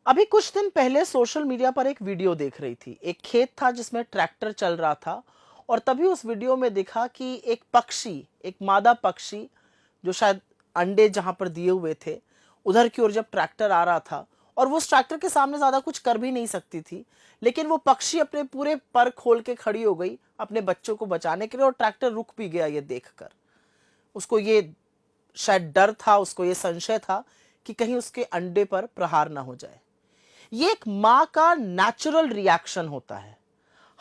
अभी कुछ दिन पहले सोशल मीडिया पर एक वीडियो देख रही थी। एक खेत था जिसमें ट्रैक्टर चल रहा था और तभी उस वीडियो में दिखा कि एक पक्षी, एक मादा पक्षी जो शायद अंडे जहां पर दिए हुए थे, उधर की ओर जब ट्रैक्टर आ रहा था और वो उस ट्रैक्टर के सामने ज्यादा कुछ कर भी नहीं सकती थी, लेकिन वो पक्षी अपने पूरे पर खोल के खड़ी हो गई अपने बच्चों को बचाने के लिए और ट्रैक्टर रुक भी गया ये देखकर। उसको ये शायद डर था, उसको ये संशय था कि कहीं उसके अंडे पर प्रहार ना हो जाए। ये एक मां का नेचुरल रिएक्शन होता है।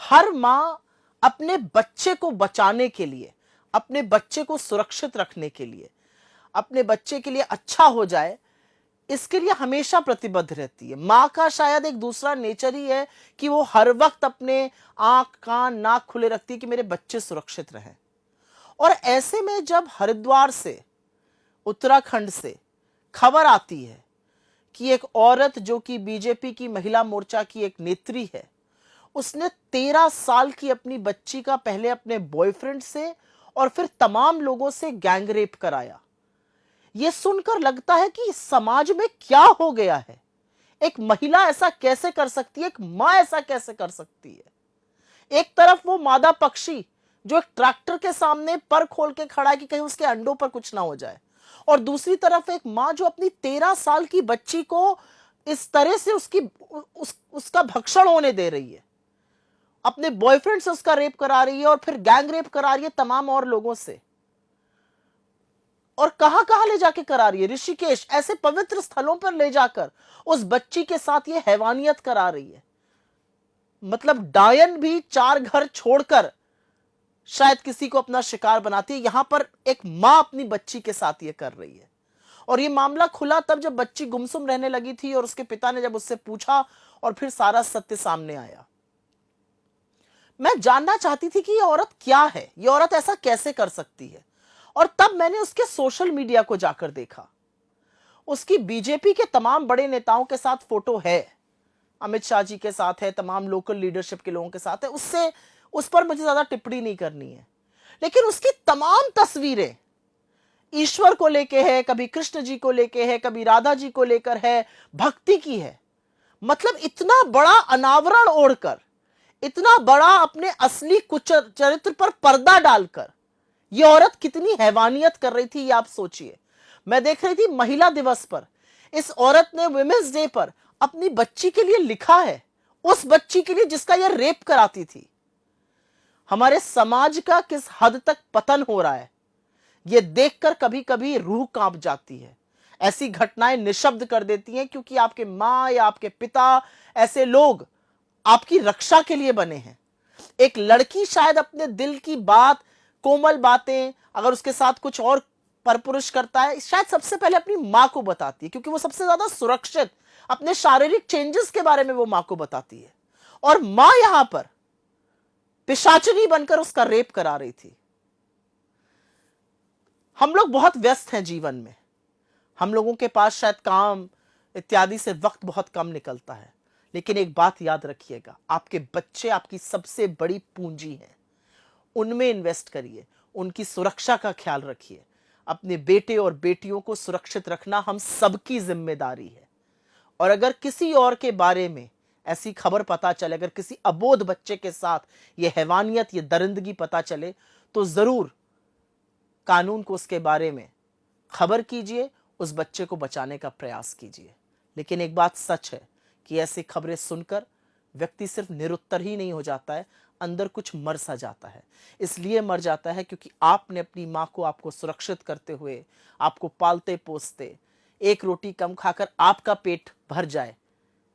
हर मां अपने बच्चे को बचाने के लिए, अपने बच्चे को सुरक्षित रखने के लिए, अपने बच्चे के लिए अच्छा हो जाए, इसके लिए हमेशा प्रतिबद्ध रहती है। मां का शायद एक दूसरा नेचर ही है कि वो हर वक्त अपने आंख कान नाक खुले रखती है कि मेरे बच्चे सुरक्षित रहें। और ऐसे में जब हरिद्वार से, उत्तराखंड से खबर आती है कि एक औरत जो कि बीजेपी की महिला मोर्चा की एक नेत्री है, उसने 13 साल की अपनी बच्ची का पहले अपने बॉयफ्रेंड से और फिर तमाम लोगों से गैंग रेप कराया। यह सुनकर लगता है कि समाज में क्या हो गया है। एक महिला ऐसा कैसे कर सकती है, एक मां ऐसा कैसे कर सकती है। एक तरफ वो मादा पक्षी जो एक ट्रैक्टर के सामने पर खोल के खड़ा है कि कहीं उसके अंडों पर कुछ ना हो जाए, और दूसरी तरफ एक मां जो अपनी 13 साल की बच्ची को इस तरह से उसका भक्षण होने दे रही है, अपने बॉयफ्रेंड से उसका रेप करा रही है और फिर गैंग रेप करा रही है तमाम और लोगों से। और कहां कहां ले जाके करा रही है, ऋषिकेश ऐसे पवित्र स्थलों पर ले जाकर उस बच्ची के साथ ये हैवानियत करा रही है। मतलब डायन भी 4 घर छोड़कर शायद किसी को अपना शिकार बनाती है, यहां पर एक मां अपनी बच्ची के साथ ये कर रही है। और ये मामला खुला तब जब बच्ची गुमसुम रहने लगी थी और उसके पिता ने जब उससे पूछा और फिर सारा सत्य सामने आया। मैं जानना चाहती थी कि ये औरत क्या है, ये औरत ऐसा कैसे कर सकती है। और तब मैंने उसके सोशल मीडिया को जाकर देखा। उसकी बीजेपी के तमाम बड़े नेताओं के साथ फोटो है, अमित शाह जी के साथ है, तमाम लोकल लीडरशिप के लोगों के साथ है। उससे उस पर मुझे ज्यादा टिप्पणी नहीं करनी है, लेकिन उसकी तमाम तस्वीरें ईश्वर को लेके है, कभी कृष्ण जी को लेके है, कभी राधा जी को लेकर है, भक्ति की है। मतलब इतना बड़ा अनावरण ओढ़कर, इतना बड़ा अपने असली कुछ चरित्र पर पर्दा डालकर यह औरत कितनी हैवानियत कर रही थी, ये आप सोचिए। मैं देख रही थी महिला दिवस पर इस औरत ने वुमेन्स डे पर अपनी बच्ची के लिए लिखा है, उस बच्ची के लिए जिसका यह रेप कराती थी। हमारे समाज का किस हद तक पतन हो रहा है, यह देखकर कभी कभी रूह कांप जाती है। ऐसी घटनाएं निशब्द कर देती हैं क्योंकि आपके मां या आपके पिता, ऐसे लोग आपकी रक्षा के लिए बने हैं। एक लड़की शायद अपने दिल की बात, कोमल बातें अगर उसके साथ कुछ और परपुरुष करता है, शायद सबसे पहले अपनी मां को बताती है, क्योंकि वो सबसे ज्यादा सुरक्षित, अपने शारीरिक चेंजेस के बारे में वो मां को बताती है। और मां यहां पर पिशाचिनी बनकर उसका रेप करा रही थी। हम लोग बहुत व्यस्त हैं जीवन में, हम लोगों के पास शायद काम इत्यादि से वक्त बहुत कम निकलता है, लेकिन एक बात याद रखिएगा, आपके बच्चे आपकी सबसे बड़ी पूंजी हैं। उनमें इन्वेस्ट करिए, उनकी सुरक्षा का ख्याल रखिए। अपने बेटे और बेटियों को सुरक्षित रखना हम सबकी जिम्मेदारी है। और अगर किसी और के बारे में ऐसी खबर पता चले, अगर किसी अबोध बच्चे के साथ ये हैवानियत, ये दरिंदगी पता चले, तो जरूर कानून को उसके बारे में खबर कीजिए, उस बच्चे को बचाने का प्रयास कीजिए। लेकिन एक बात सच है कि ऐसी खबरें सुनकर व्यक्ति सिर्फ निरुत्तर ही नहीं हो जाता है, अंदर कुछ मर सा जाता है। इसलिए मर जाता है क्योंकि आपने अपनी मां को आपको सुरक्षित करते हुए, आपको पालते पोसते, एक रोटी कम खाकर आपका पेट भर जाए,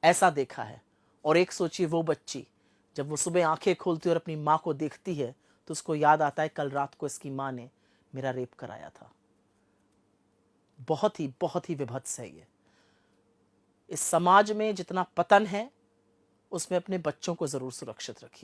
ऐसा देखा है। और एक सोचिए, वो बच्ची जब वो सुबह आंखें खोलती और अपनी मां को देखती है, तो उसको याद आता है कल रात को इसकी मां ने मेरा रेप कराया था। बहुत ही विभत्स है ये। इस समाज में जितना पतन है, उसमें अपने बच्चों को जरूर सुरक्षित रखिए।